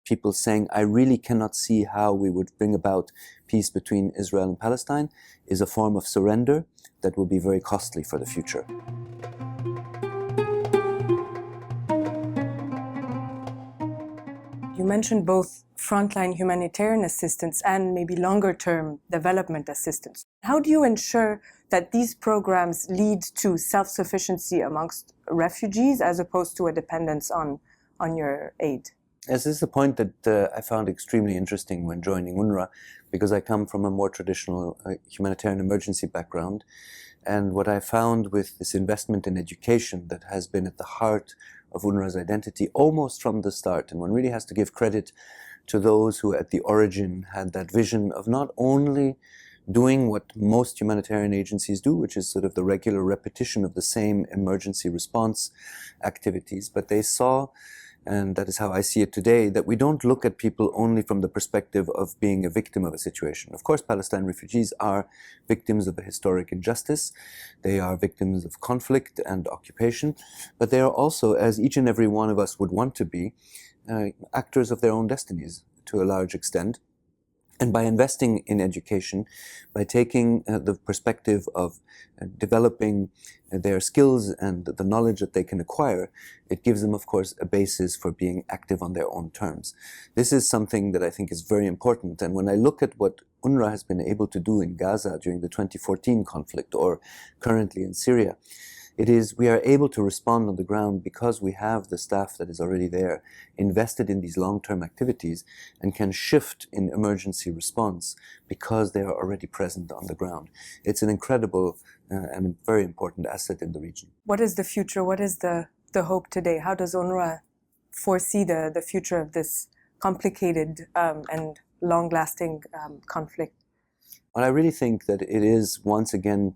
people saying, I really cannot see how we would bring about peace between Israel and Palestine, is a form of surrender that will be very costly for the future. You mentioned both frontline humanitarian assistance and maybe longer-term development assistance. How do you ensure that these programs lead to self-sufficiency amongst refugees as opposed to a dependence on your aid? This is a point that I found extremely interesting when joining UNRWA, because I come from a more traditional humanitarian emergency background. And what I found with this investment in education that has been at the heart of UNRWA's identity almost from the start, and one really has to give credit to those who at the origin had that vision of not only doing what most humanitarian agencies do, which is sort of the regular repetition of the same emergency response activities, but they saw, and that is how I see it today, that we don't look at people only from the perspective of being a victim of a situation. Of course, Palestine refugees are victims of a historic injustice. They are victims of conflict and occupation, but they are also, as each and every one of us would want to be, actors of their own destinies to a large extent. And by investing in education, by taking the perspective of developing their skills and the knowledge that they can acquire, it gives them, of course, a basis for being active on their own terms. This is something that I think is very important. And when I look at what UNRWA has been able to do in Gaza during the 2014 conflict, or currently in Syria, we are able to respond on the ground because we have the staff that is already there, invested in these long-term activities, and can shift in emergency response because they are already present on the ground. It's an incredible and a very important asset in the region. What is the future? What is the hope today? How does UNRWA foresee the future of this complicated and long-lasting conflict? Well, I really think that it is once again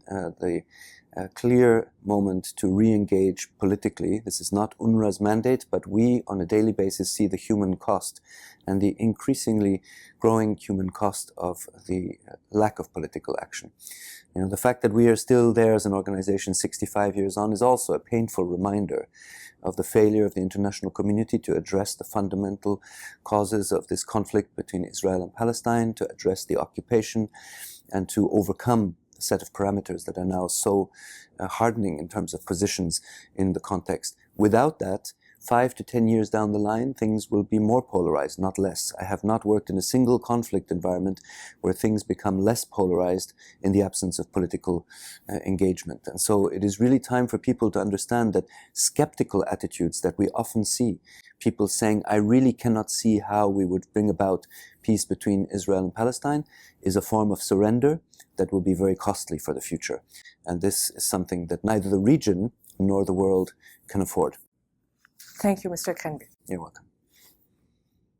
a clear moment to re-engage politically. This is not UNRWA's mandate, but we on a daily basis see the human cost and the increasingly growing human cost of the lack of political action. The fact that we are still there as an organization 65 years on is also a painful reminder of the failure of the international community to address the fundamental causes of this conflict between Israel and Palestine, to address the occupation, and to overcome a set of parameters that are now so hardening in terms of positions in the context. Without that, 5 to 10 years down the line, things will be more polarized, not less. I have not worked in a single conflict environment where things become less polarized in the absence of political engagement. And so it is really time for people to understand that skeptical attitudes that we often see, people saying, I really cannot see how we would bring about peace between Israel and Palestine, is a form of surrender that will be very costly for the future. And this is something that neither the region nor the world can afford. Thank you, Mr. Krähenbühl. You're welcome.